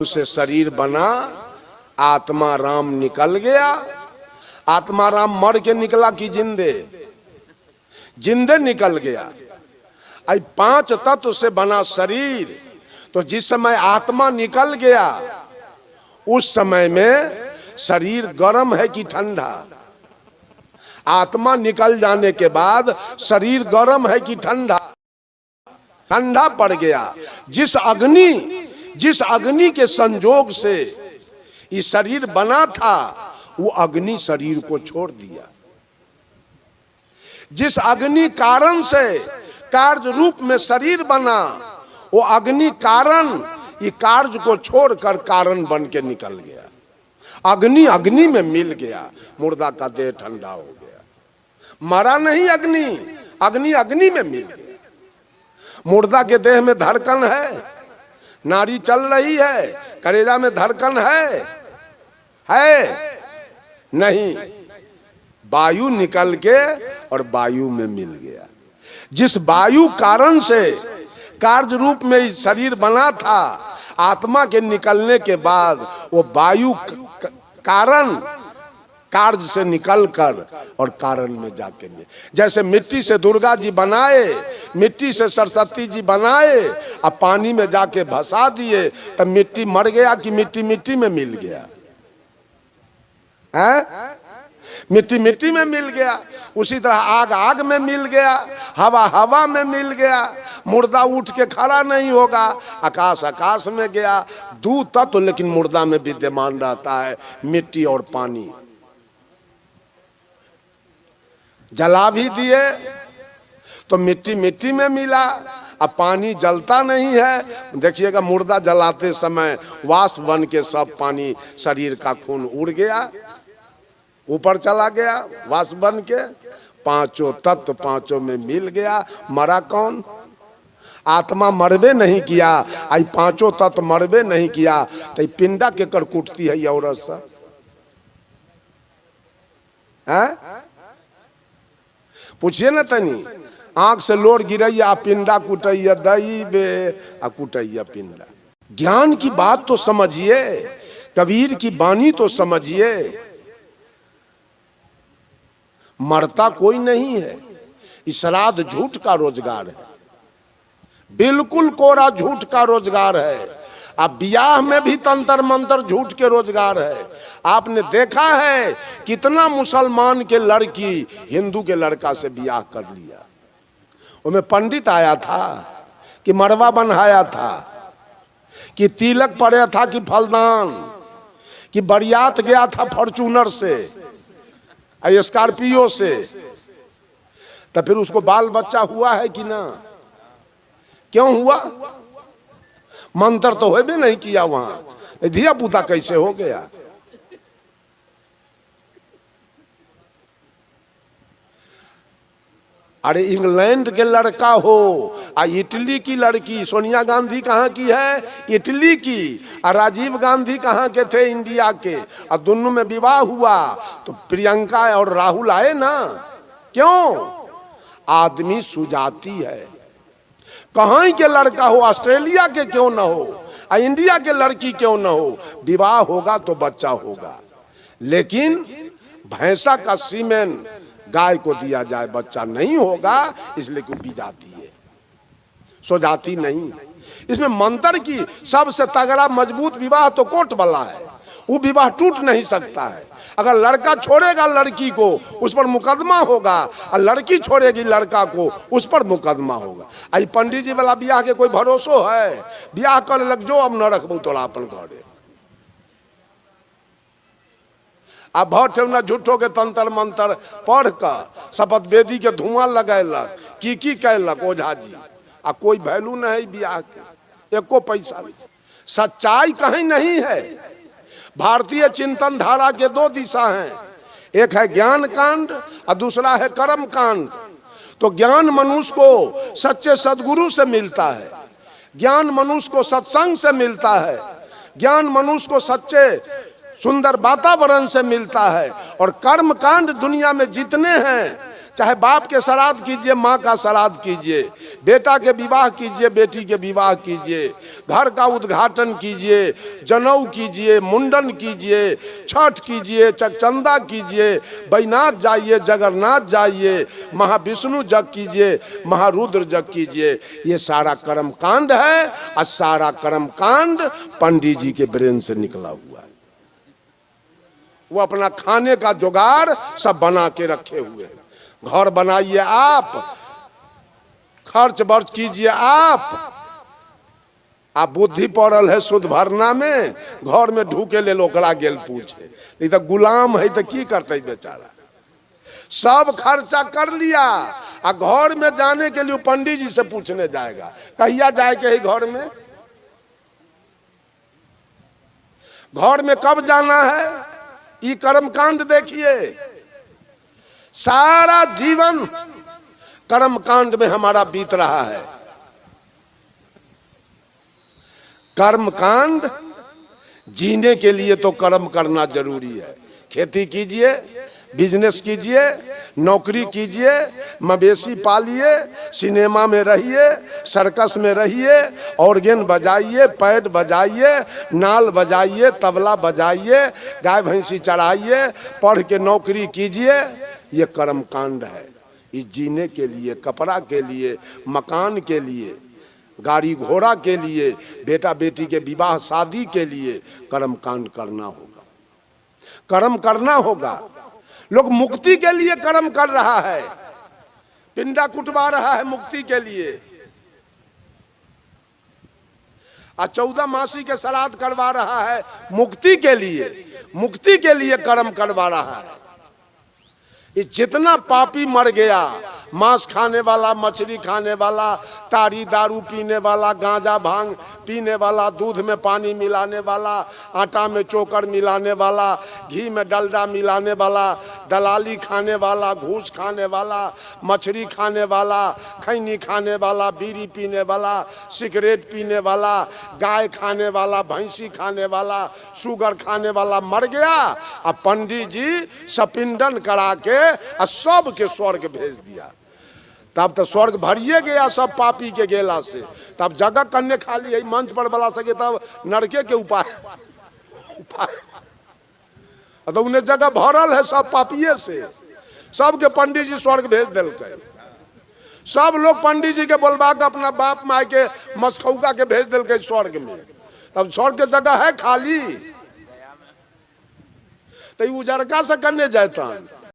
से शरीर बना, आत्मा राम निकल गया। आत्मा राम मर के निकला कि जिंदे? जिंदे निकल गया। आई 5 तत्व से बना शरीर, तो जिस समय आत्मा निकल गया उस समय में शरीर गर्म है कि ठंडा? आत्मा निकल जाने के बाद शरीर गर्म है कि ठंडा? ठंडा पड़ गया। जिस अग्नि के संजोग से ये शरीर बना था, वो अग्नि शरीर को छोड़ दिया। जिस अग्नि कारण से कार्य रूप में शरीर बना, वो अग्नि कारण ये कार्य को छोड़कर कारण बन के निकल गया। अग्नि अग्नि में मिल गया, मुर्दा का देह ठंडा हो गया। मरा नहीं अग्नि, अग्नि अग्नि में मिल गया। मुर्दा के देह में धड़कन है, नाड़ी चल रही है, कलेजा में धड़कन है नहीं, वायु निकल के और वायु में मिल गया। जिस वायु कारण से कार्य रूप में शरीर बना था, आत्मा के निकलने के बाद वो वायु कारण कार्य से निकलकर और कारण में जाके मिले। जैसे मिट्टी से दुर्गा जी बनाए, मिट्टी से सरस्वती जी बनाए, अब पानी में जाके भसा दिए, तब मिट्टी मर गया कि मिट्टी मिट्टी में मिल गया? है मिट्टी मिट्टी में मिल गया। उसी तरह आग आग में मिल गया, हवा हवा में मिल गया। मुर्दा उठ के खड़ा नहीं होगा, आकाश आकाश में गया। दो तत्व लेकिन मुर्दा में विद्यमान रहता है, मिट्टी और पानी। जला भी दिए तो मिट्टी मिट्टी में मिला, अब पानी जलता नहीं है। देखिएगा मुर्दा जलाते समय वाष्प बन के सब पानी, शरीर का खून उड़ गया, ऊपर चला गया वाष्प बन के। 5 तत्व 5 में मिल गया। मरा कौन? आत्मा मरबे नहीं किया, आई 5 तत्व मरबे नहीं किया, तो पिंडा के कर कुटती है औरत सा? पूछिए ना तनी, आंख से लोर गिरैया पिंडा कुटैया दई बे आ कुटैया पिंडा। ज्ञान की बात तो समझिए, कबीर की बानी तो समझिए। मरता कोई नहीं है। श्राद्ध झूठ का रोजगार है, बिल्कुल कोरा झूठ का रोजगार है। अब ब्याह में भी तंत्र मंत्र झूठ के रोजगार है। आपने देखा है कितना मुसलमान के लड़की हिंदू के लड़का से ब्याह कर लिया। उसमें पंडित आया था कि मरवा बन्हाया था कि तिलक पड़ा था कि फलदान, कि बरियात गया था फॉर्चूनर से, स्कॉर्पियो से, तो फिर उसको बाल बच्चा हुआ है कि ना? क्यों हुआ? मंत्र तो होबे नहीं किया वहां, धिया पुता कैसे हो गया? अरे इंग्लैंड के लड़का हो आ इटली की लड़की, सोनिया गांधी कहाँ की है? इटली की। और राजीव गांधी कहाँ के थे? इंडिया के। और दोनों में विवाह हुआ तो प्रियंका और राहुल आए ना। क्यों? आदमी सुजाती है। कहाँ के लड़का हो, ऑस्ट्रेलिया के क्यों ना हो, इंडिया के लड़की क्यों ना हो, विवाह होगा तो बच्चा होगा। लेकिन भैंसा का सीमेन गाय को दिया जाए, बच्चा नहीं होगा, इसलिए क्यों भी जाती है, सो जाती नहीं। इसमें मंत्र की सबसे तगड़ा मजबूत विवाह तो कोर्ट वाला है, वो विवाह टूट नहीं सकता है। अगर लड़का छोड़ेगा लड़की को, उस पर मुकदमा होगा, और लड़की छोड़ेगी लड़का को, उस पर मुकदमा होगा। आई पंडित जी वाला ब्याह के कोई भरोसो है? ब्याह कर लग जो, अब न रखबू तोरा अपन घरे। अब भट्ट ना झूठो के तंत्र मंत्र पढ़ कर शपथ वेदी के धुआं लगैलक, की कैलक ओझा जी, आ कोई वैल्यू नहीं ब्याह के, एको पैसा नहीं। सच्चाई कहीं नहीं है। भारतीय चिंतन धारा के 2 दिशा हैं, एक है ज्ञान कांड और दूसरा है कर्म कांड। तो ज्ञान मनुष्य को सच्चे सदगुरु से मिलता है, ज्ञान मनुष्य को सत्संग से मिलता है, ज्ञान मनुष्य को सच्चे सुंदर वातावरण से मिलता है। और कर्म कांड दुनिया में जितने हैं, चाहे बाप के श्राद्ध कीजिए, माँ का श्राद्ध कीजिए, बेटा के विवाह कीजिए, बेटी के विवाह कीजिए, घर का उद्घाटन कीजिए, जनेऊ कीजिए, मुंडन कीजिए, छठ कीजिए, चंदा कीजिए, बैनाथ जाइए, जगन्नाथ जाइए, महाविष्णु जग कीजिए, महारुद्र जग कीजिए। ये सारा कर्म कांड है और सारा कर्म कांड पंडित जी के ब्रेन से निकला हुआ है। वो अपना खाने का जुगाड़ सब बना के रखे हुए हैं। घर बनाइए आप, खर्च बर्च कीजिए आप बुद्धि पड़ल है सुध भरना में, घर में ढूके ले लोकड़ा गेल पूछे, नहीं तो गुलाम है तो की करते बेचारा। सब खर्चा कर लिया आ घर में जाने के लिए पंडित जी से पूछने जाएगा, कहिया जाए के है घर में, घर में कब जाना है। ये कर्मकांड देखिए, सारा जीवन कर्मकांड में हमारा बीत रहा है। कर्मकांड जीने के लिए तो कर्म करना जरूरी है। खेती कीजिए, बिजनेस कीजिए, नौकरी कीजिए, मवेशी पालिए, सिनेमा में रहिए, सर्कस में रहिए, ऑर्गेन बजाइए, पैड बजाइए, नाल बजाइए, तबला बजाइए, गाय भैंसी चराइए, पढ़ के नौकरी कीजिए। ये कर्म कांड है। ये जीने के लिए, कपड़ा के लिए, मकान के लिए, गाड़ी घोड़ा के लिए, बेटा बेटी के विवाह शादी के लिए कर्म कांड करना होगा, कर्म करना होगा। लोग मुक्ति के लिए कर्म कर रहा है, पिंडा कुटवा रहा है मुक्ति के लिए, और 14 मासी के श्राद्ध करवा रहा है मुक्ति के लिए, मुक्ति के लिए कर्म करवा रहा है। ये जितना पापी मर गया, मांस खाने वाला, मछली खाने वाला, ताड़ी दारू पीने वाला, गांजा भांग पीने वाला, दूध में पानी मिलाने वाला, आटा में चोकर मिलाने वाला, घी में डलडा मिलाने वाला, दलाली खाने वाला, घूस खाने वाला, मछली खाने वाला, खैनी खाने वाला, बीड़ी पीने वाला, सिगरेट पीने वाला, गाय खाने वाला, भैंसी खाने वाला, शुगर खाने वाला मर गया। अब पंडित जी सपिंडन करा के सब के स्वर्ग भेज दिया। तब तो स्वर्ग भरिए गया सब पापी के गेला से। तब जगह करने खाली है मंच पर बला सके, तब नरके के उपाय तो उन्हें जगह भरल है सब पापिये से। सबके पंडित जी स्वर्ग भेज दिलके, सब लोग पंडित जी के बोलवा के अपना बाप माई के मसखौका के भेज दिलके स्वर्ग में। तब स्वर्ग के जगह है खाली, तो उजरका से करने जाता